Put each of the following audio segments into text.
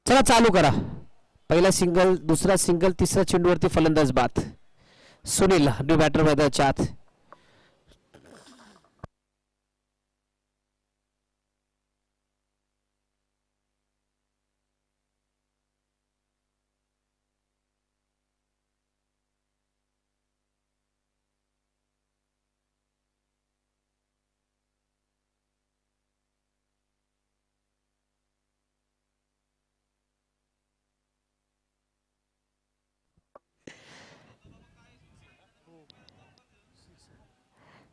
चला चालू करा. पहिला सिंगल, दुसरा सिंगल, तिसरा चेंडूवरती फलंदाज बाद. सुनील न्यू बॅटर मैदानाच्या आत.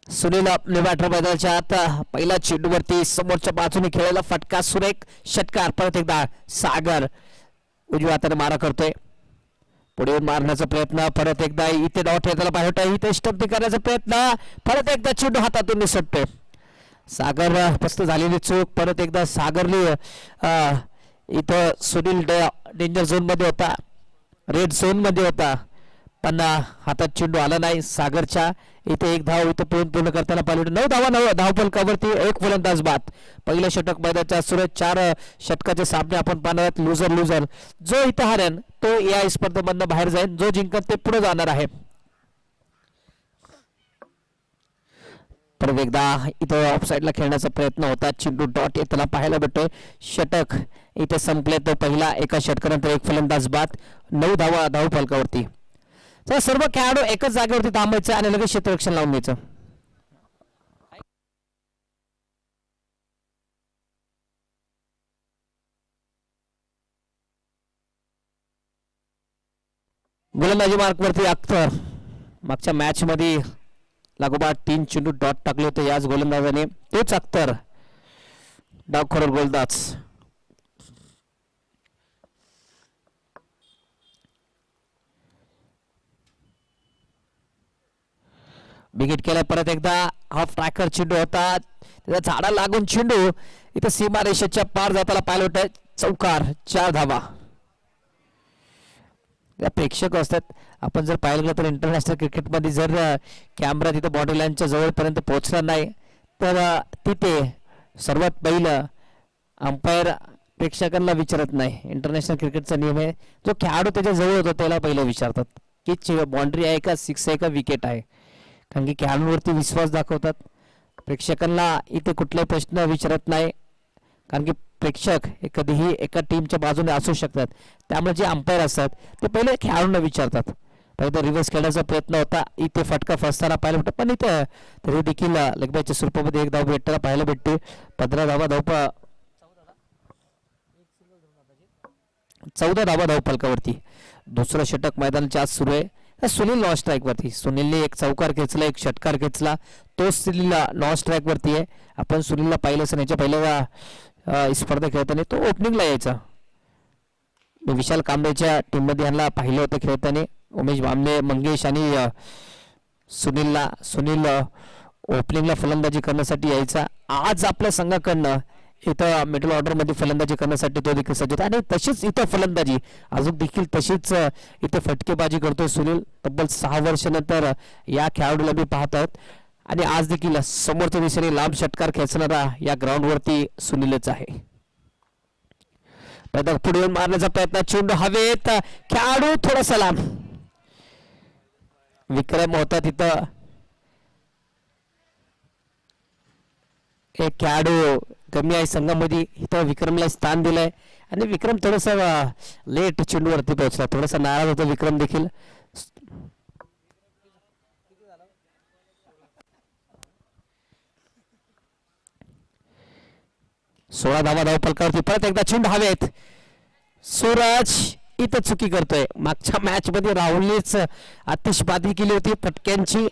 सुनील न्यू बॅटर मैदानाच्या आत. पहिला चेंडूवरती समोरच्या बाजूने खेळायला फटका, सुरेख षटकार. परत एकदा सागर उजव्या हाताने मारा करतोय. पुढे मारण्याचा प्रयत्न, परत एकदा इथे डॉट येताना पाहिजे, इथे स्टंप करण्याचा प्रयत्न, परत एकदा चेंडू हातातून निसटतोय. सागर पस्त झालेली चूक. परत एकदा सागरने इथं सुनील डेंजर झोन मध्ये होता, रेड झोन मध्ये होता, पण हातात चेंडू आला नाही सागरच्या. इथे एक धाव इथं पूर्ण करताना पाहिलं. 9 धावा, 9 धावफलकावरती एक फलंदाज बाद. पहिलं षटक मैदानाच्या सुरेश 4 षटकाचे सामने आपण पाहणार. लुझर जो इथं हारेन तो या स्पर्धेमधनं बाहेर जाईल, जो जिंकत ते पुढे जाणार आहे. परत एकदा इथं ऑफ साईडला खेळण्याचा प्रयत्न होता. चेंडू डॉट येताना पाहायला भेटतोय. षटक इथे संपले. तो पहिला एका षटकानंतर एक फलंदाज बाद. 9 धावा धावफलकावरती. तर सर्व खेळाडू एकच जागेवरती थांबायचं आणि लगेच क्षेत्ररक्षण लावून घ्यायचं. गोलंदाजी मार्कवरती अख्तर. मागच्या मॅच मध्ये लागोपाठ 3 चेंडू डॉट टाकले होते याच गोलंदाजाने. तोच अख्तर डावखोर गोलंदाज. विकेट केला. परत एकदा हाफ ट्रॅकर चेंडू होता, त्याचा झाडा लागून चेंडू इथं सीमा रेषेच्या पार जाताना पाहिलं होतं. चौकार, 4 धावा. त्या प्रेक्षक असतात, आपण जर पाहिलं गेलं तर इंटरनॅशनल क्रिकेटमध्ये जर कॅमेरा तिथं बॉर्डर लाईनच्या जवळपर्यंत पोहोचला नाही तर तिथे सर्वात पहिलं अंपायर प्रेक्षकांना विचारत नाही. इंटरनॅशनल क्रिकेटचा नियम आहे, जो खेळाडू त्याच्या जवळ होतो त्याला पहिलं विचारतात की बाउंड्री आहे का, सिक्स आहे का, विकेट आहे. कारण की खेळाडूंवरती विश्वास दाखवतात. प्रेक्षकांना इथे कुठलाही प्रश्न विचारत नाही, कारण की प्रेक्षक हे कधीही एका टीमच्या बाजूने असू शकतात. त्यामुळे जे अंपायर असतात ते पहिले खेळाडूंना विचारतात. पहिला रिव्हर्स खेळण्याचा प्रयत्न होता, इथे फटका फसताना पाहायला भेटतो, पण इथे तरी देखील लगबाईच्या स्वरूपामध्ये एक धाव भेटताना पाहायला भेटते. 15 धावा 14 धावा धावफलकावरती. दुसरं षटक मैदानाच्या आज सुरू आहे. सुनील नॉन स्ट्राईक वरती. सुनीलने एक चौकार खेचला, एक षटकार खेचला, तो सुनील नॉन स्ट्राईक वरती आहे. आपण सुनीलला पाहिलं असं याच्या पहिल्या स्पर्धा खेळताना तो ओपनिंगला यायचा. विशाल कांबळेच्या टीम मध्ये यांना पाहिलं होतं खेळताना. उमेश भामने, मंगेश आणि सुनील ओपनिंगला फलंदाजी करण्यासाठी यायचा. आज आपल्या संघाकडनं इथं मिडल ऑर्डर मध्ये फलंदाजी करण्यासाठी तो देखील सज्ज होता आणि तशीच इथं फलंदाजी अजून देखील तशीच इथे फटकेबाजी करतोय सुनील. तब्बल 6 वर्षानंतर या खेळाडूला मी पाहत आहोत आणि आज देखील समोरच्या दिशेने लांब षटकार खेचणारा या ग्राउंडवरती सुनीलच आहे. पुढे मारण्याचा प्रयत्न, चेंडू हवेत, खेळाडू थोडासा लांब. विक्रम होता तिथं, एक खेळाडू कमी आहे संघामध्ये, इथं विक्रमला स्थान दिलंय आणि विक्रम थोडासा लेट चेंडूवरती पोहोचला. थोडासा नाराज होता विक्रम देखील. सोळा धावा धावफलकावरती. परत एकदा चेंडू हवेत. सूरज इथं चुकी करतोय. मागच्या मॅच मध्ये राहुलनेच आतिषबाजी केली होती फटक्यांची,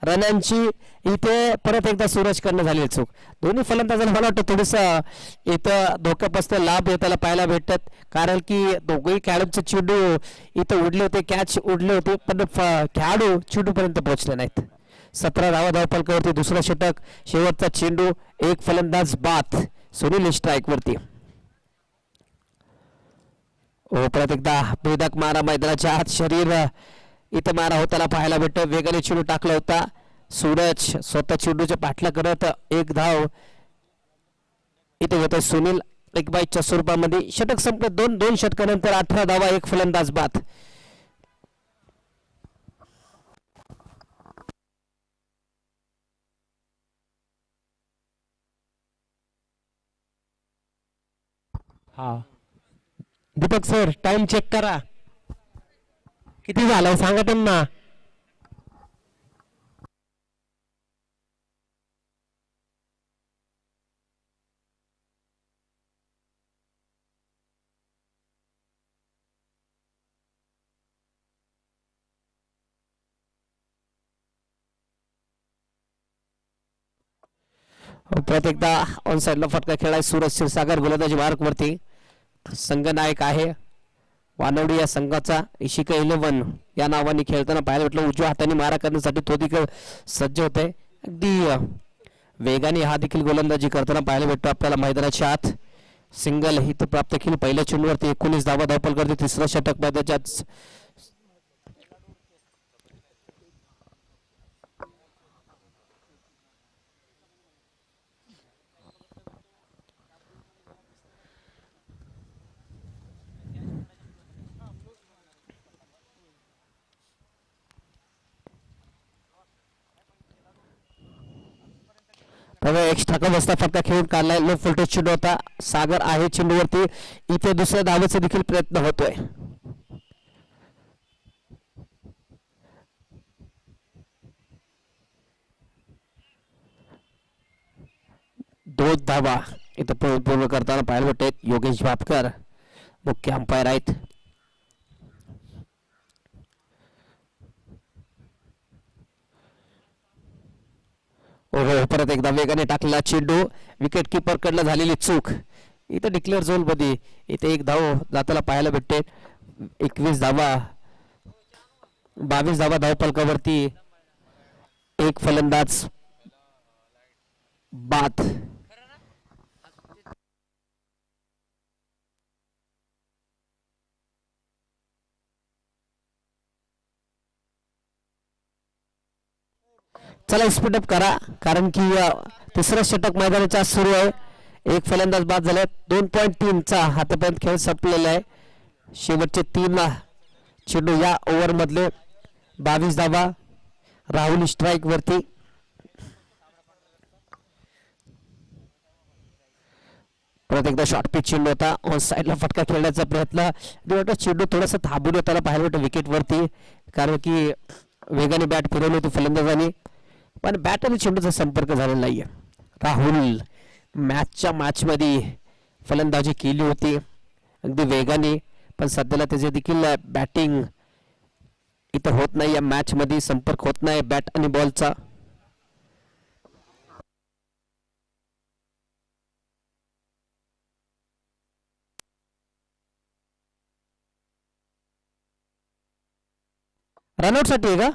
रनांची. इथे परत एकदा सूरज कडनं झाली चूक. दोन्ही फलंदाजांना मला वाटतं थोडस इथं धोक्यापासून लाभ येताना पाहायला भेटतात, कारण की दोघेही खेळाडूंचे चेंडू इथं उडले होते, कॅच उडले होते, पण खेळाडू चेंडू पर्यंत पोहोचले नाहीत. 17 धावा धावफलकावरती. दुसरा षटक, शेवटचा चेंडू, एक फलंदाज बाद. सुनील स्ट्राईक वरती. परत एकदा भेदक मारा मैदानाच्या आत. शरीर इथं मारा होताना पाहायला भेटतो. वेगाने चेंडू टाकला होता. सूरज स्वतः चेंडूच्या पाठला करत एक धाव इथे होत. सुनील एक बाईच्या स्वरूपामध्ये षटक संपले. दोन दोन षटकानंतर 18 धावा, एक फलंदाज बाद. हा दीपक सर टाइम चेक करा किती झालं सांगा त्यांना. परत एकदा ऑन साइडला फटका खेळाय सूरज क्षीरसागर गोलंदाजी मार्क वरती. संघ नायक आहे वानवडी या संघाचा. इशिका 11 या नावाने खेळताना पाहायला भेटलं. उजव्या हाताने मारा करण्यासाठी तो देखील सज्ज होते. अगदी वेगाने हा देखील गोलंदाजी करताना पाहायला भेटतो आपल्याला मैदानाच्या आत. सिंगल हिट प्राप्त केली पहिल्या चेंडूवरती. 19 धावा धावपल करते. तिसरं षटक मैदानाच्या एक्स्ट्रा का बसता फटका खेळून काढलाय. लो फुलटोस चेंडू होता. सागर आहे चेंडूवरती. इथे दुसऱ्या धावेचा देखील प्रयत्न होतोय. दोन धावा इथं पूर्ण करताना पाहायला भेटत. योगेश भापकर मुख्य अंपायर आहेत. ओहो परत एकदा वेगाने टाकलेला चेंडू. विकेट किपर कडला झालेली चूक. इथं डिक्लेअर झोन मध्ये इथे एक धाव जाताना पाहायला भेटते. 21 धावा 22 धावा धावपलकावरती. एक फलंदाज बाद. चला स्पीडअप करा कारण की तिसरं षटक मैदानाच्या सुरू आहे. एक फलंदाज बाद झाले. 2.3चा हातापर्यंत खेळ संपलेला आहे. शेवटचे 3 चेंडू या ओव्हर मधले. 22 धावा. राहुल स्ट्राईक वरती. परत एकदा शॉर्ट पिच चेंडू होता. ऑन साइडला फटका खेळण्याचा प्रयत्न. चेंडू थोडासा थांबून होताना पाहायला भेटतो विकेट वरती कारण की वेगाने बॅट फिरवली होती फलंदाजाने पण बॅट आणि चेंडूचा संपर्क झालेला नाहीये. राहुल मॅचच्या मॅचमध्ये फलंदाजी केली होती अगदी वेगाने पण सध्याला त्याचे देखील बॅटिंग इथं होत नाही. या मॅच मध्ये संपर्क होत नाही बॅट आणि बॉलचा. रनआउट साठी आहे का?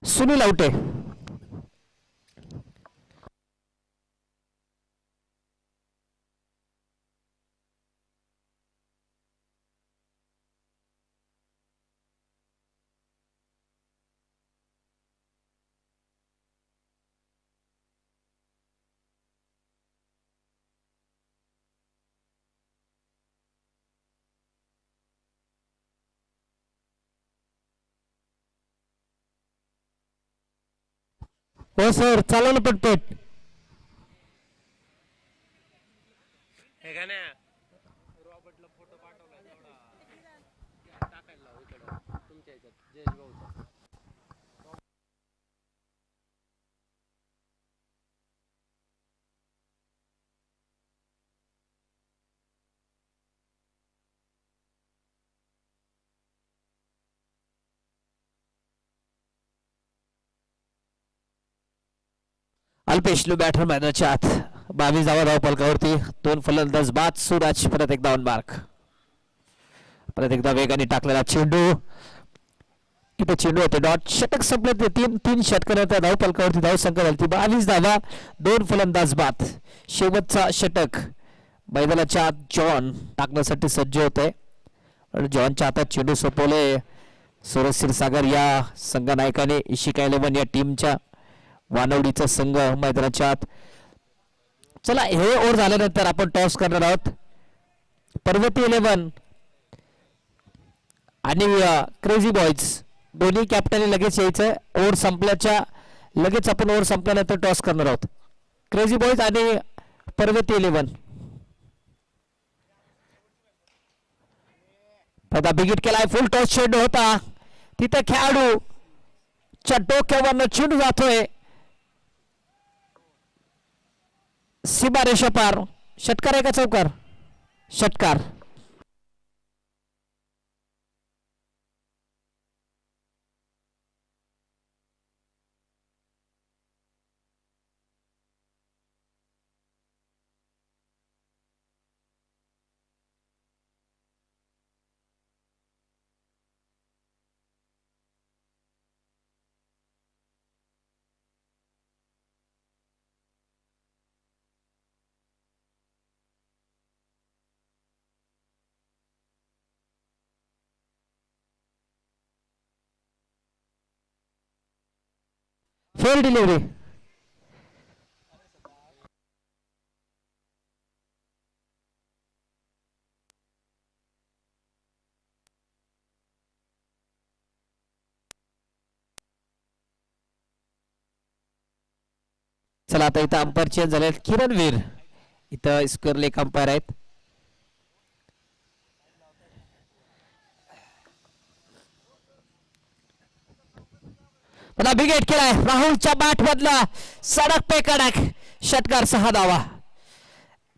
सुनील आउटे. हो सर चाला ना पटपट. रॉबर्टला फोटो पाठवला टाकायला अल्पेश बॅटर मैदानाच्या आत 22 धावा धाव फलकावरती 2 फलंदाज बाद. सूरज परत एकदा ऑन मार्क. परत एकदा वेगाने टाकलेला चेंडू, इथे चेंडू होते डॉट. षटक संपले. तीन षटकानंतर धाव फलकावरती धाव संख्या झाली 22 धावा 2 फलंदाज बाद. शेवटचा षटक मैदानाच्या आत जॉन टाकण्यासाठी सज्ज होते. जॉनच्या हातात चेंडू सोपवले सुरेश क्षीरसागर या संघनायकाने. इशिका 11 या टीमच्या वानवडीचा संघ मैदानाच्या आत. चला, हे ओव्हर झाल्यानंतर आपण टॉस करणार आहोत. पर्वती 11 आणि क्रेझी बॉयज दोन्ही कॅप्टनने लगेच यायचं. ओव्हर संपल्याच्या लगेच आपण ओव्हर संपल्यानंतर टॉस करणार आहोत. क्रेझी बॉयज आणि पर्वती 11. पहिला बिगिट केलाय. फुल टॉस चेंडू होता. तिथे खेळाडू च्या डोक्यावरनं चेंडू जातोय सीमा रेषा पार. षटकार आहे का चौकार? षटकार. Fail delivery. चला, आता इथं अंपायर चेंज झाले. किरणवीर इथं स्क्वेअर लेग अंपायर आहेत. बिगेट केलाय. राहुलच्या बॅट मधला सडक पे कडक. षटकार 6 धावा.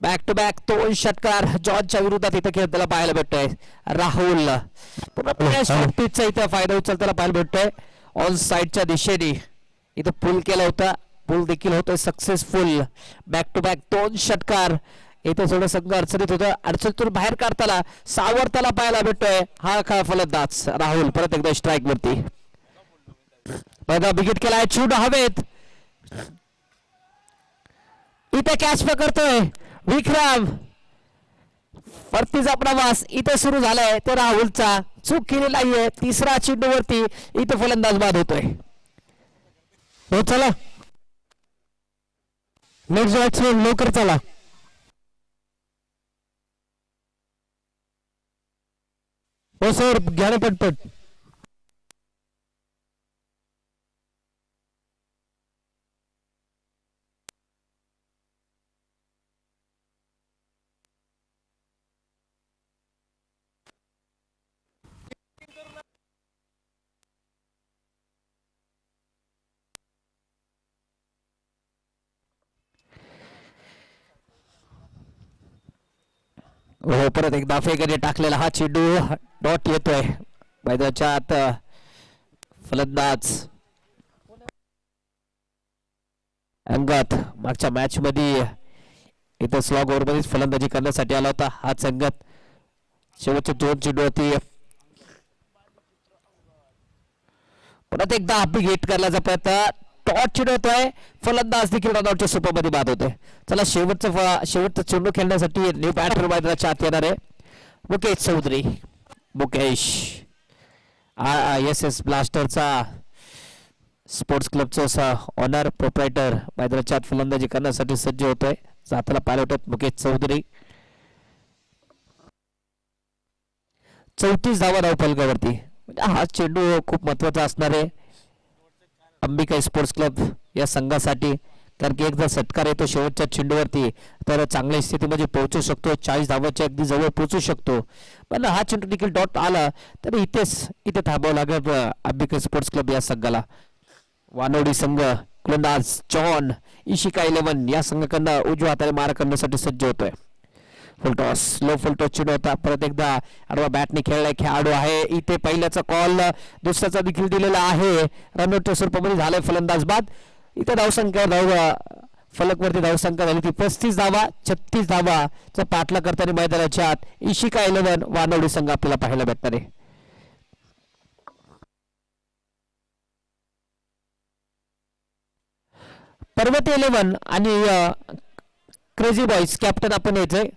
बॅक टू बॅक 2 षटकार जॉनच्या विरोधात इथं खेळताना पाहायला भेटतोय. राहुल पिचचा इथं फायदा उचलताना पाहायला भेटतोय. ऑन साइडच्या दिशेने इथं पुल केला होता. पुल देखील होतोय सक्सेसफुल. बॅक टू बॅक 2 षटकार. इथे थोडं संघ अडचणीत होतं. अडचणीतून बाहेर काढताना सावरताना पाहायला भेटतोय हा खा फलंदाज राहुल. परत एकदा स्ट्राईक वरती. बिगिट केलाय. चेंडू हवेत. इथे कॅच पकडतोय विक्रम. परतीचा प्रवास इथे सुरू झालाय ते राहुलचा. चूक केलेला आहे. तिसरा चेंडू वरती इथे फलंदाज बाद होतोय. हो चला, नेक्स्ट बॅट्समॅन लवकर चला. हो सर, घ्या ना पटपट. हो, परत एकदा फेकने टाकलेला हा चेंडू डॉट येतोय मैदानाच्या आत. फलंदाज अंगत मागच्या मॅच मध्ये इथं स्लॉग ओव्हर मध्ये फलंदाजी करण्यासाठी आला होता हाच अंगत. शेवटचे 2 चेंडू होती. परत एकदा हापी हिट करण्याचा प्रयत्न. टॉट चेंडू होतोय. फलंदाज देखील रनआउटच्या सुपामध्ये बाद होते. चला, शेवटचा चेंडू खेळण्यासाठी न्यू बॅटर मैदानाच्या आत येणार आहे मुकेश चौधरी. मुकेश एस ब्लास्टरचा स्पोर्ट्स क्लबचा ऑनर प्रोप्रायटर मैदानाच्या आत फलंदाजी करण्यासाठी सज्ज होतोय. जाताना पाहिलं होतं मुकेश चौधरी. 34 धावा धाव फलकावरती. हा चेंडू खूप महत्वाचा असणार आहे अंबिका स्पोर्ट्स क्लब या संघासाठी. कारण की एकदा षटकार येतो शेवटच्या चेंडूवरती तर चांगल्या स्थितीमध्ये पोहोचू शकतो, 40 धावाच्या अगदी जवळ पोहोचू शकतो. पण हा चेंडू देखील डॉट आला तर इथे थांबावं लागेल अंबिका स्पोर्ट्स क्लब या संघाला. वानवडी संघ गोलंदाज जॉन इशिका 11 या संघाकडनं उजव्या हाताने मारा करण्यासाठी सज्ज होतोय. फुलटॉस लो फुलटॉस चेंडू होता, परत एकदा आडवा बॅटने खेळलाय खेळाडू आहे. इथे पहिल्याचा कॉल दुसऱ्याचा देखील दिलेला आहे. रनआउटच्या स्वरूपामध्ये झालाय फलंदाज बाद. इथे धावसंख्या फलकवरती धावसंख्या झाली ती 35 धावा 36 धावाचा पाठला करताना मैदानाच्या आत इशिका 11 वानवडी संघ आपल्याला पाहायला भेटणार आहे. पर्वत 11 आणि क्रेझी बॉईज कॅप्टन आपण यायचंय.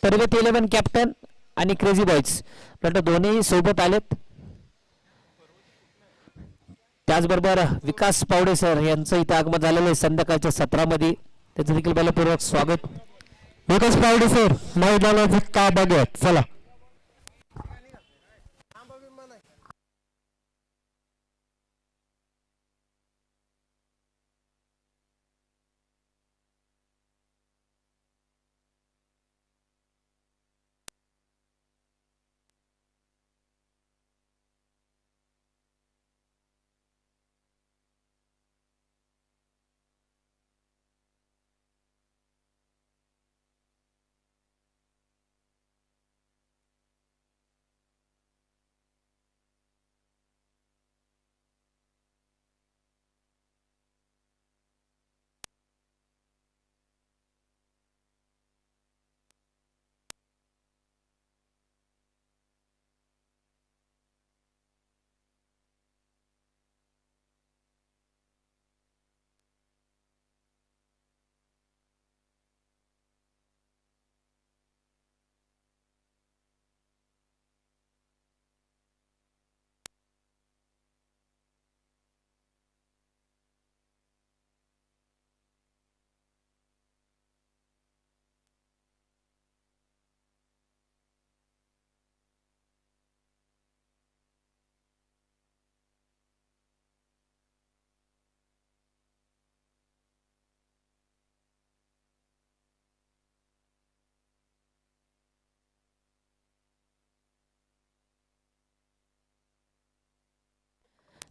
पर्वत 11 कॅप्टन आणि क्रेझी बॉईज दोन्ही सोबत आलेत. त्याचबरोबर विकास पावडे सर यांचं इथे आगमन झालेलं आहे संध्याकाळच्या सत्रामध्ये. त्याचं देखील बलपूर्वक स्वागत. विकास पावडे सर मैदानाचं का बघूया चला.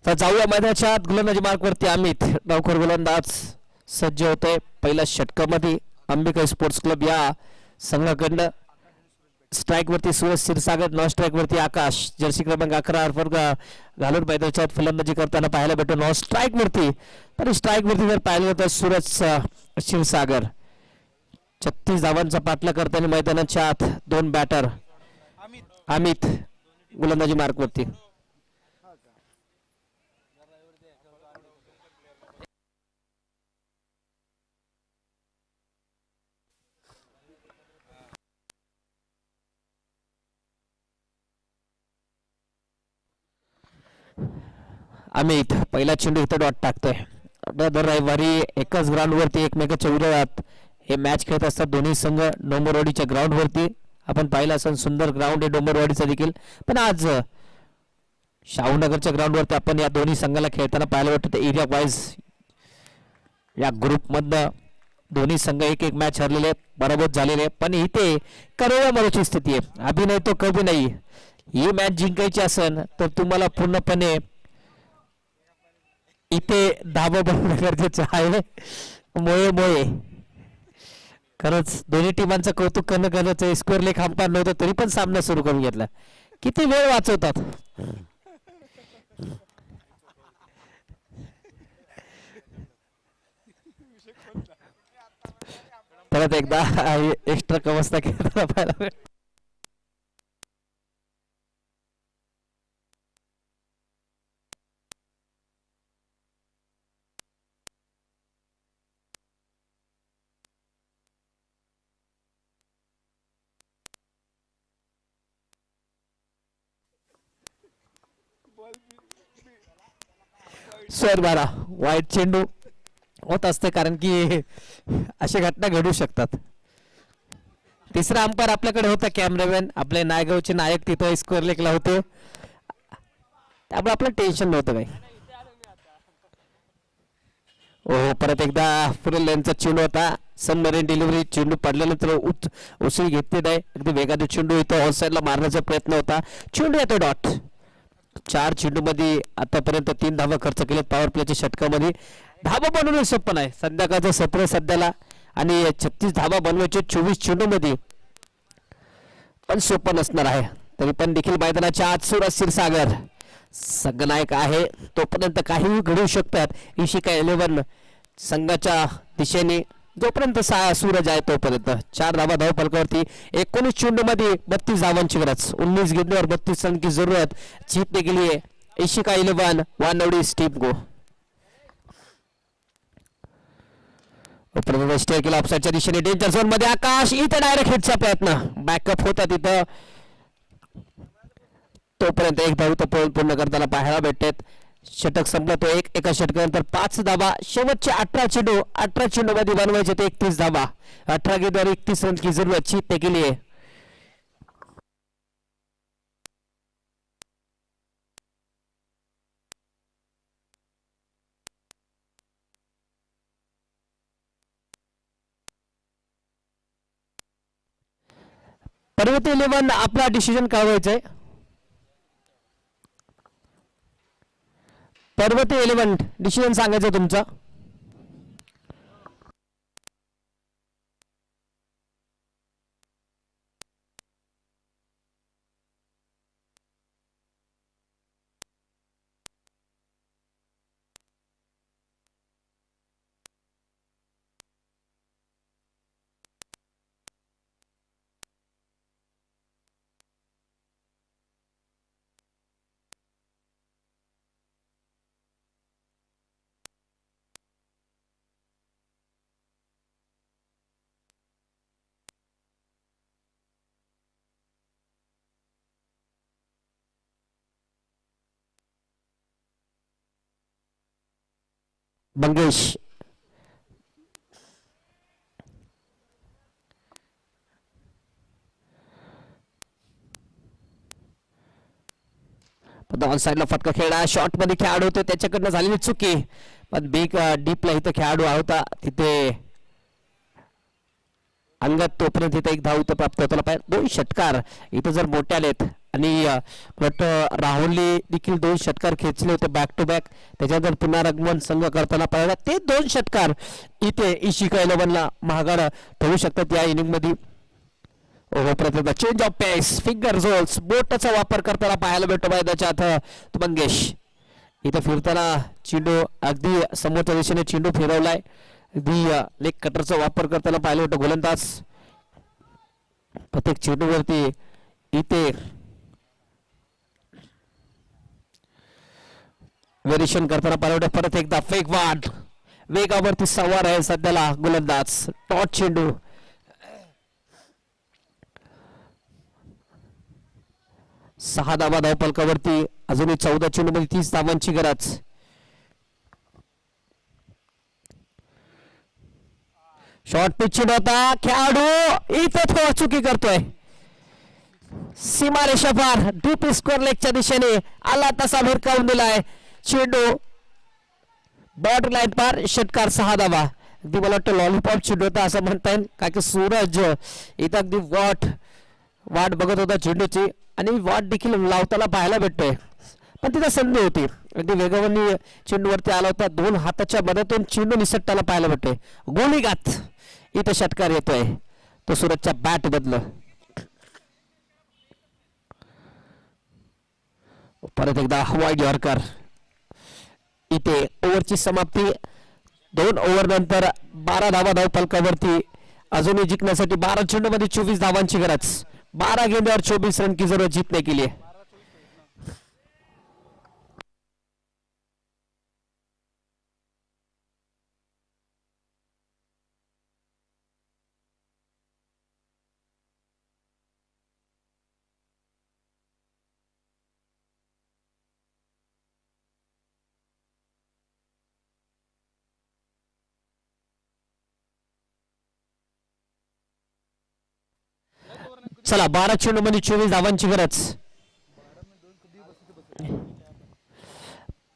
तर जाऊया मैदानाच्या आत. गोलंदाजी मार्कवरती अमित डावखोर गोलंदाज सज्ज होतोय. पहिल्या षटकामध्ये अंबिका स्पोर्ट्स क्लब या संघाकडनं स्ट्राईक वरती सुरज क्षीरसागर, नॉन स्ट्राईक वरती आकाश जर्सी क्रमांक 11 घालून मैदानाच्या आत फलंदाजी करताना पाहायला भेटतो. नॉन स्ट्राईक वरती पण स्ट्राईक वरती जर पाहिलं तर सुरज क्षीरसागर 36 धावांचा पाठला करताना मैदानाच्या आत दोन बॅटर. अमित गोलंदाजी मार्कवरती. अमित पहिला चेंडू इथं डॉट टाकतोय. दर रविवारी एकाच ग्राउंड वरती एकमेकाच्या विरोधात हे मॅच खेळत असतात दोन्ही संघ. डोंबरवाडीच्या ग्राउंड वरती आपण पाहिलं असं सुंदर ग्राउंड आहे डोंबरवाडीचा देखील. पण आज शाहूनगरच्या ग्राउंड वरती आपण या दोन्ही संघाला खेळताना पाहायला भेटतं. एरिया वाईज या ग्रुप मधनं दोन्ही संघ एक एक मॅच हरलेले बरोबर झालेले. पण इथे करोडामरोची स्थिती आहे. अभिनय तो कभी नाही. ही मॅच जिंकायची असेल तर तुम्हाला पूर्णपणे इथे धाबा बनवणं गरजेचं आहे. मोये खरंच दोन्ही टीमांचं कौतुक करणं गरजेचं आहे. स्कोअर लेख अंपायर नव्हतं तरी पण सामना सुरू करून घेतला. किती वेळ वाचवतात. परत एकदा एक्स्ट्रा कवस्था खेळताना पाहायला. स्वर बारा वाईट चेंडू होत असते कारण की अशा घटना घडू शकतात. तिसरा अंपायर आपल्याकडे होता कॅमेरामॅन आपले नायगावचे नायक तिथं स्कोअर लेखला होते त्यामुळे आपलं टेन्शन नव्हतं काही. हो परत एकदा फुल लेनचा चेंडू होता सबमरीन डिलिव्हरी चेंडू पडल्यानंतर उसळी घेतली नाही अगदी वेगाने चेंडू इथं ऑन साईडला मारण्याचा प्रयत्न होता चेंडू येतो डॉट 4 चेंडूमध्ये आतापर्यंत 3 धावा खर्च केले पॉवर प्लेच्या षटकामध्ये धावा बनवणं सोपं नाही संध्याकाळचं सत्र सध्याला आणि 36 धावा बनवायचे 24 चेंडूमध्ये पण सोपं नसणार आहे तरी पण देखील मैदानाच्या आत सुरज क्षीरसागर संघनायक आहे तोपर्यंत काहीही घडू शकतात इशिका 11 संघाच्या दिशेने जोपर्यंत सूरज आहे तोपर्यंत 4 धावा धाव फलकावरती 19 चेंडू मध्ये 32 धावांची गरज 19 गेंदवर 32 रन की जरूरत जीतने के लिए इशिका 11 वानवडी स्टीम को स्टे केला ऑफसाईडच्या दिशेने डेंजर झोन मध्ये आकाश इथं डायरेक्ट हिटचा प्रयत्न बॅकअप होता तिथं तोपर्यंत एक धाव तो पूर्ण करताना पाहायला भेटतात षटक संपला तो एका षटकानंतर 5 धावा शेवटचे 18 चेंडू मध्ये बनवायचे ते 31 धावा 18 गेंदवर 31 रन की जरूरत जीतने के लिए पर्वत 11 आपला डिसिजन कळवायचंय पर्वत 11 डिसिजन सांगायचं तुमचं मंगेश ऑन साईडला फटका खेळला शॉर्ट मध्ये खेळाडू होते त्याच्याकडनं झालेली चुकी पण बिग डीपला इथं खेळाडू होता तिथे अंगत तोपर्यंत इथे एक धाव इथं प्राप्त होताना पाहिजे 2 षटकार इथं जर मोठे आलेत आणि राहुलने देखील 2 षटकार खेचले होते बॅक टू बॅक त्याच्यानंतर पुन्हा रगमन संघ करताना पाहिला ते 2 षटकार इथे इशिका 11ला महागाड ठेवू शकतात या इनिंग मध्ये ओव्हर प्रत्येक change of pace finger rolls बोटचा वापर करताना पाहायला भेटतो मैदानाच्या आत मंगेश इथं फिरताना चेंडू अगदी समोरच्या दिशेने चेंडू फिरवलाय अगदी लेग कटरचा वापर करताना पाहायला भेटतो गोलंदाज प्रत्येक चेंडूवरती इथे व्हेरिएशन करताना पाहिलं परत एकदा फेक वाढ वेगावरती सवार आहे सध्याला गोलंदाज टॉट चेंडू 6 धावा धाव फलकावरती अजूनही 14 चेंडू मध्ये 30 धावांची गरज शॉर्ट पिच होता खेळाडू इथे थोडा चुकी करतोय सीमारेषा पार डीप स्कोर लेगच्या दिशेने आला तसा भिरकावून दिलाय चेंडू बॉर्डर लाईन पार षटकार 6 धावा अगदी मला वाटतं लॉलीपॉप चेंडू होता असं म्हणता येईल काय की सूरज इथं अगदी वाट बघत होता चेंडूची आणि वाट देखील लावताना पाहायला भेटतोय पण तिथं संधी होती अगदी वेगाने चेंडूवरती आला होता 2 हाताच्या मदतीने चेंडू निसटताना पाहायला भेटतोय गोळीघात इथं षटकार येतोय तो सूरजच्या बॅट बदल परत एकदा वाईड यॉर्कर इथे ओव्हरची समाप्ती 2 ओव्हर नंतर 12 धावा धाव फलकावरती अजूनही जिंकण्यासाठी 12 चेंडू मध्ये 24 धावांची गरज 12 गेंद्यावर 24 रन की जरूरत जीतने के लिए चला 12 चेंडू मध्ये 24 धावांची गरज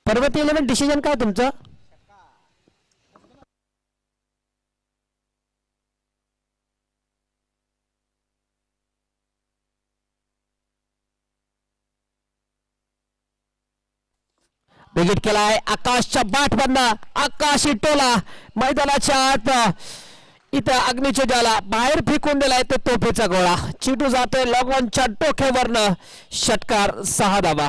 पर्वत 11 डिसिजन काय तुमचं विकेट केलाय आकाशच्या बाट बंदा आकाश टोला मैदानाच्या आत इथं अग्नीच्या ज्वाला बाहेर फेकून दिलाय तो तोफेचा गोळा चिटू जातोय लॉंगॉनच्या डोक्यावरनं षटकार 6 धावा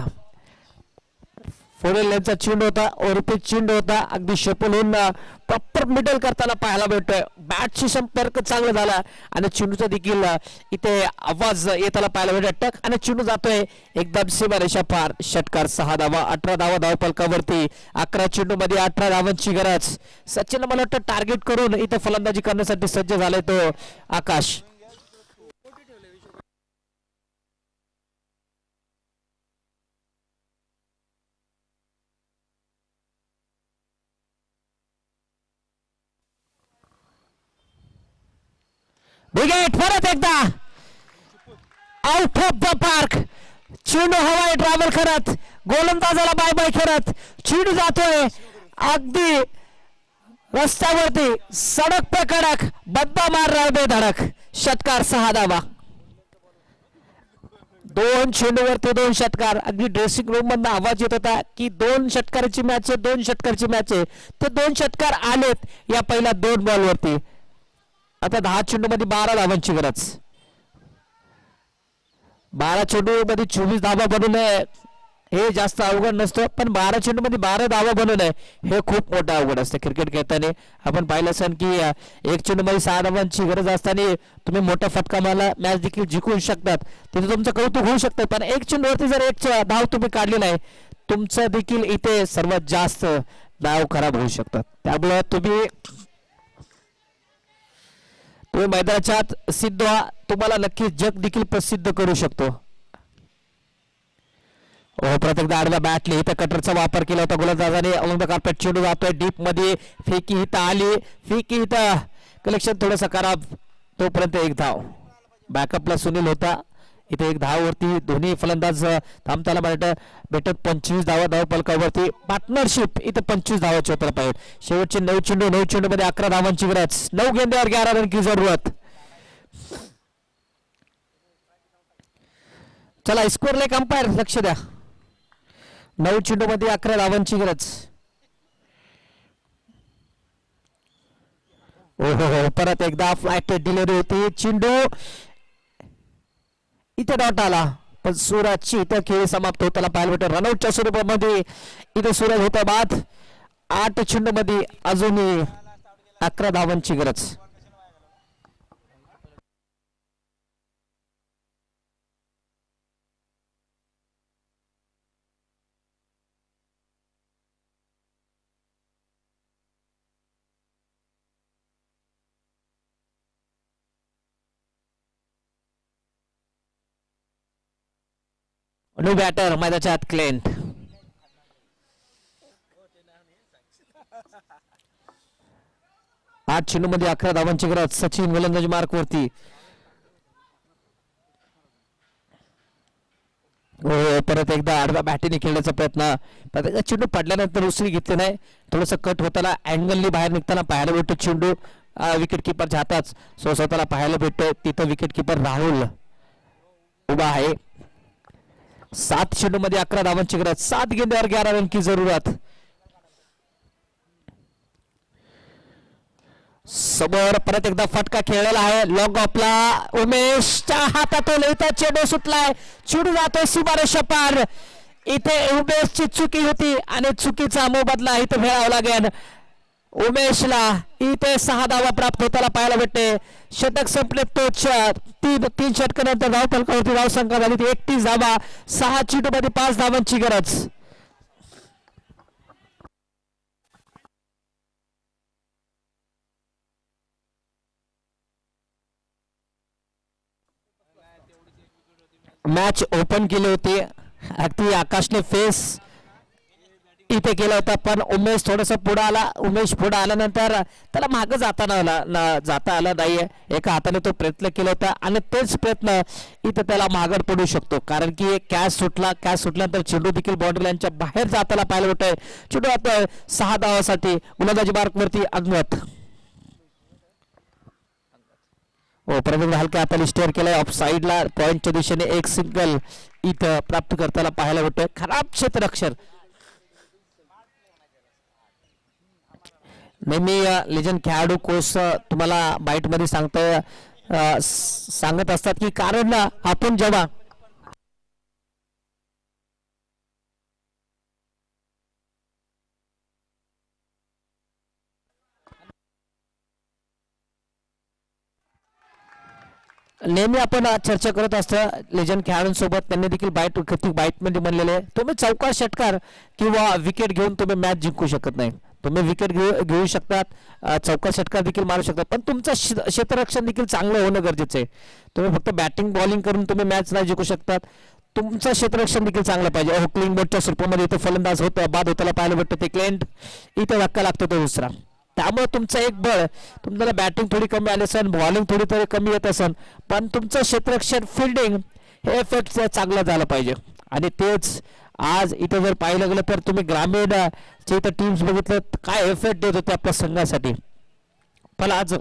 फोरेल लेनचा चेंडू होता ओरपीत चेंडू होता अगदी शेपल होऊन प्रॉपर मिडल करताना पाहायला भेटतोय बॅटशी संपर्क चांगला झाला आणि चेंडूचा देखील इथे आवाज येताना पाहायला भेटतोय टक आणि चेंडू जातोय एकदम सीमारेषा पार षटकार 6 धावा 18 धावा धावफलकावरती 11 चेंडू मध्ये 18 धावांची गरज सचिन मला वाटतं टार्गेट करून इथे फलंदाजी करण्यासाठी सज्ज झालाय तो आकाश विकेट परत एकदा आउट ऑफ द पार्क चेंडू हवाय ट्रॅव्हल करत गोलंदाजाला बाय बाय करत चेंडू जातोय अगदी रस्त्यावरती सडक पे कडक बद्दा मार रहा बेधडक षटकार 6 धावा 2 चेंडूवरती 2 षटकार अगदी ड्रेसिंग रूम मधून आवाज येत होता की 2 षटकाराची मॅच आहे 2 षटकाराची मॅच आहे ते 2 षटकार आलेत या पहिल्या 2 बॉलवरती आता 10 चेंडू मध्ये 12 धावांची गरज 12 चेंडू मध्ये 24 धावा बनवणे हे जास्त अवघड नसतं पण 12 चेंडू मध्ये 12 धावा बनवणे हे खूप मोठं अवघड असतं क्रिकेट खेळताना आपण पाहिलं असेल की 1 चेंडू मध्ये 6 धावांची गरज असताना तुम्ही मोठा फटका मारला मॅच देखील जिंकू शकतात तिथे तुमचं कौतुक होऊ शकतं पण 1 चेंडूवरती जर 1 धाव तुम्ही काढली नाही तुमचं देखील इथे सर्वात जास्त धाव खराब होऊ शकतात त्यामुळे तुम्ही मैदानाच्या आत सिद्ध व्हा तुम्हाला नक्की जग देखील प्रसिद्ध करू शकतो परत एकदा आडव्या बॅटले इथं कटरचा वापर केला होता गोलंदाजाने अलॉंग द कार्पेट चेंडू जातोय डीप मध्ये फेकी इथं आली फेकी इथं कलेक्शन थोडंसं खराब तोपर्यंत 1 धाव बॅकअपला सुनील होता इथे 1 धावावरती दोन्ही फलंदाज थांबताना भेटत 25 धावा धावफलकावरती पार्टनरशिप इथे 25 धावाची होताना पाहिजे शेवटचे 9 चेंडू मध्ये 11 धावांची गरज 9 गेंद्यावर 11 रन की जरूरत चला स्कोर लेख अंपायर लक्ष द्या 9 चेंडू मध्ये 11 धावांची गरज ओहो परत एकदा फ्लाइट डिलिव्हरी होती चेंडू इथे डॉट आला पण सूरजची इथं खेळ समाप्त होताना पाहायला भेटत रनआउटच्या स्वरूपामध्ये इथे सूरज होता बाद 8 चेंडू मध्ये अजूनही 11 धावांची गरज न्यू बॅटर मैदानाच्या आत क्लेंट 8 चेंडू मध्ये 11 धावांची गरज सचिन गोलंदाजी मार्क वरती परत एकदा आडव्या बॅटीने खेळण्याचा प्रयत्न चेंडू पडल्यानंतर उसरी घेतली नाही थोडस कट होताना अँगलनी बाहेर निघताना पाहायला भेटतो चेंडू विकेट किपरच्या हातात स्वतःला पाहायला भेटतोय तिथं विकेट किपर राहुल उभा आहे 7 चेंडू मध्ये 11 धावांची गरज 7 गेंद्यावर 11 रन की जरूरत समोर परत एकदा फटका खेळलेला आहे लॉंग ऑफला उमेशच्या हातातून इथं चेंडू सुटलाय चेंडू जातोय सीमारेषा पार इथे उमेशची चुकी होती आणि चुकीचा मोबदला इथे मिळावा लागेल उमेशला इथे 6 धावा प्राप्त होताना पाहायला भेटते षटक संपले तो 3 षटकानंतर धावफलकावरती धावसंख्या झाली 31 धावा 6 चेंडू मध्ये 5 धावांची गरज मॅच ओपन केली होती अगदी आकाशने फेस इथे केला होता पण उमेश थोडस पुढे आला उमेश पुढे आल्यानंतर त्याला मागे जाता आला नाहीये एका हाताने तो प्रयत्न केला होता आणि तेच प्रयत्न इथे त्याला माघार पडू शकतो कारण की कॅच सुटल्यानंतर चेंडू देखील बाउंड्री लाईनच्या बाहेर जाताना पाहायला होतोय चेंडू आता 6 धावासाठी गोलंदाजी मार्क वरती अगमत परत हलक्या हाताने स्टेअर केलाय ऑफ साइडला पॉइंटच्या दिशेने एक सिंगल इथं प्राप्त करताना पाहायला होतोय खराब क्षेत्ररक्षण नेहमी लेजंड खेळाडू कोच तुम्हाला बाईट मध्ये सांगत असतात की कारण आपण जेव्हा नेहमी आपण चर्चा करत असतो लेजंड खेळाडूंसोबत त्यांनी देखील बाईट मध्ये म्हणलेले आहे तुम्ही चौकार षटकार किंवा विकेट घेऊन तुम्ही मॅच जिंकू शकत नाही तुम्ही विकेट घेऊ शकतात चौकार षटकार देखील मारू शकतात पण तुमचं क्षेत्ररक्षण देखील चांगलं होणं गरजेचं आहे तुम्ही फक्त बॅटिंग बॉलिंग करून तुम्ही मॅच नाही जिंकू शकतात तुमचं क्षेत्ररक्षण देखील चांगलं पाहिजे क्लीन बोर्डच्या स्वरूपामध्ये इथं फलंदाज होतं बाद होताना पाहायला भेटतं ते क्लेंट इथे धक्का लागतो तो दुसरा त्यामुळे तुमचं एक बळ तुम्हाला बॅटिंग थोडी कमी आली असेल बॉलिंग थोडी तरी कमी येत असेल पण तुमचं क्षेत्ररक्षण फिल्डिंग हे इफेक्ट चांगलं झालं पाहिजे आणि तेच आज इथं जर पाहिलं गेलं तर तुम्ही ग्रामीण इथं टीम्स बघितलं काय इफेक्ट देत होते आपल्या संघासाठी पण आज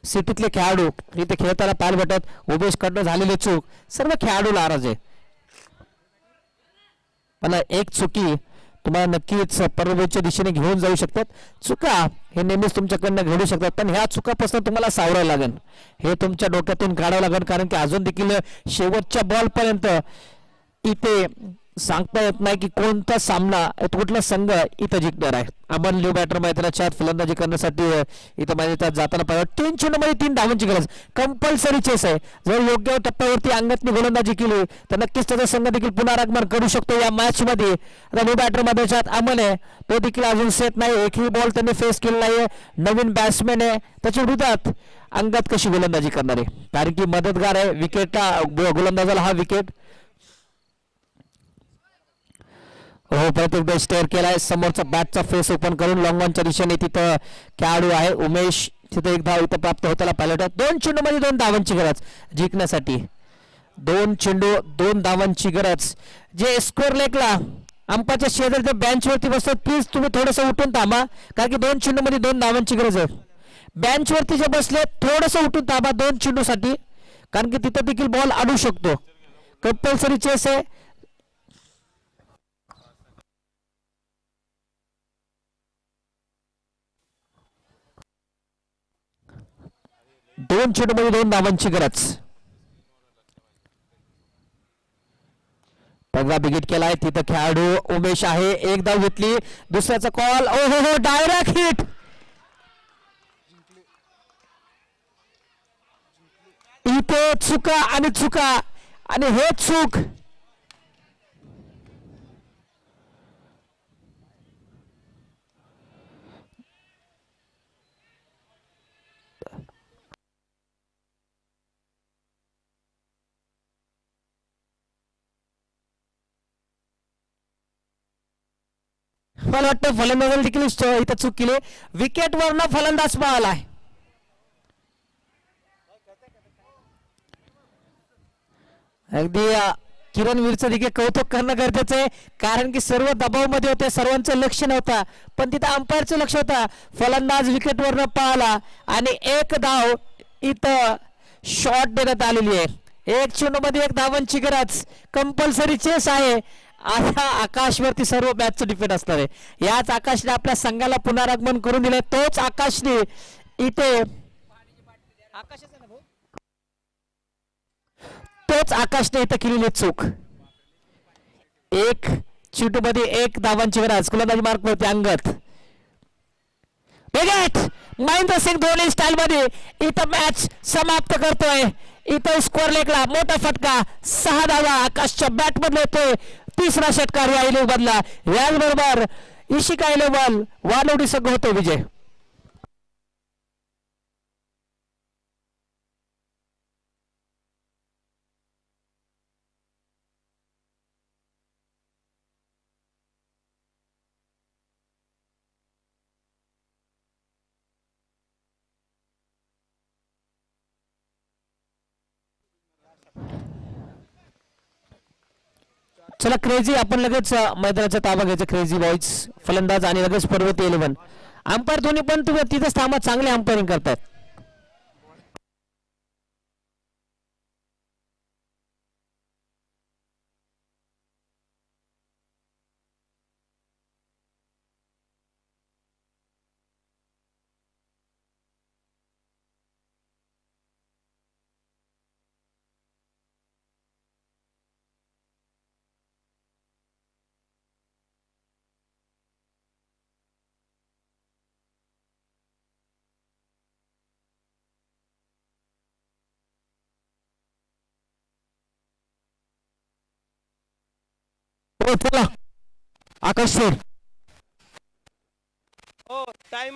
सिटीतले खेळाडू इथे खेळताना पाहायला भेटत उमेश कडनं झालेली चूक सर्व खेळाडू नाराज आहे पण एक चुकी तुम्हाला नक्कीच परभूच्या दिशेने घेऊन जाऊ शकतात चुका हे नेहमीच तुमच्याकडनं घडू शकतात पण ह्या चुकापासून तुम्हाला सावरायला लागेल हे तुमच्या डोक्यातून काढावं लागेल कारण की अजून देखील शेवटच्या बॉल पर्यंत इथे सांगता येत नाही की कोणता सामना कुठला संघ इथं जिंकणार आहे आपण न्यू बॅटर मैदानाच्या फलंदाजी करण्यासाठी इथं मैदानात जाताना पाहिजे 3 चेंडूमध्ये 3 धावांची गरज कंपल्सरी चेस आहे जर योग्य टप्प्यावरती अंगतनी गोलंदाजी केली तर नक्कीच त्याचा संघ देखील पुनरागमन करू शकतो या मॅच मध्ये आता न्यू बॅटर मैदानात अमन आहे तो देखील अजून सेट नाही एकही बॉल त्यांनी फेस केला नाहीये नवीन बॅट्समॅन आहे त्याच्या विरोधात अंगत कशी गोलंदाजी करणार आहे कारण की मदतगार आहे विकेटला गोलंदाजाला हा विकेट हो परत एकदा स्टेअर केलाय समोरचा बॅटचा फेस ओपन करून लॉंग ऑनच्या दिशेने तिथं खेळाडू आहे उमेश तिथे एक धाव इथं प्राप्त होताना पाहिलं 2 चेंडूमध्ये 2 धावांची गरज जिंकण्यासाठी 2 चेंडू 2 धावांची गरज जे स्कोअर लेखला अंपाच्या शेजारी बेंचवरती बसतात प्लीज तुम्ही थोडंसं उठून थांबा कारण की 2 चेंडूमध्ये 2 धावांची गरज आहे बेंचवरती जे बसले थोडंसं उठून थांबा 2 चेंडूसाठी कारण की तिथं देखील बॉल अडू शकतो कंपल्सरी चेस आहे 2 चेंडूमध्ये 2 धावांची गरज पहिला विकेट केलाय तिथं खेळाडू उमेश आहे एक धाव घेतली दुसऱ्याचा कॉल ओ हो डायरेक्ट हिट इथे चुका आणि हे चूक मला वाटतं फलंदाजाला देखील इथं चूक केली विकेटवर फलंदाज पळालाय अगदी किरण वीरचं देखील कौतुक करणं गरजेचं आहे कारण की सर्व दबावमध्ये होते सर्वांचं लक्ष नव्हतं पण तिथं अंपायरचं लक्ष होतं फलंदाज विकेटवर पळाला आणि एक धाव इथं शॉट देण्यात आलेली आहे 1 चेंडूमध्ये 1 धावांची गरज कंपल्सरी चेस आहे आता आकाशवरती सर्व मॅचचं डिपेंड असणार आहे याच आकाशने आपल्या संघाला पुनरागमन करून दिले तोच आकाशने इथे केलेली चूक 1 चेंडूमध्ये 1 धावांची गरज गोलंदाजी मार्क वरती अंगत महेंद्र सिंग धोनी स्टाईल मध्ये इथं मॅच समाप्त करतोय इथं स्कोअर लेखला मोठा फटका 6 धावा आकाशच्या बॅट मधले येतोय तिसरा षटकार या इनिंग मधला याचबरोबर इशिका 11 वालोडी संघ होतो विजय चला क्रेझी आपण लगेच मैदानाचा ताबा घ्यायचा क्रेझी बॉईज फलंदाज आणि लगेच पर्वती 11 अंपायर दोन्ही पण तुम्ही तिथेच थांबा चांगले अंपायरिंग करतात हो चला आकाश सर. हो टाइम.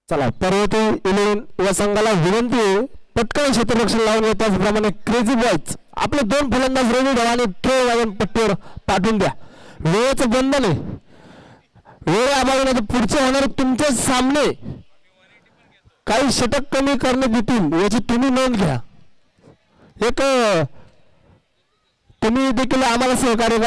चला पर्वती 11 व संघाला विनंती आहे पटकन क्षेत्ररक्षण लावून येत त्याचप्रमाणे क्रेझी बॉयज आपले 2 फलंदाज रेडी ठेवा आणि खेळ वाजून पट्टीवर पाठवून द्या. वेळेचं बंधन आहे. वेळ अभावी नाही तर पुढचे होणारे तुमचे सामने काही षटक कमी करण्यात येतील याची तुम्ही नोंद घ्या. एक तुम्ही देखील आम्हाला सहकार्य करा.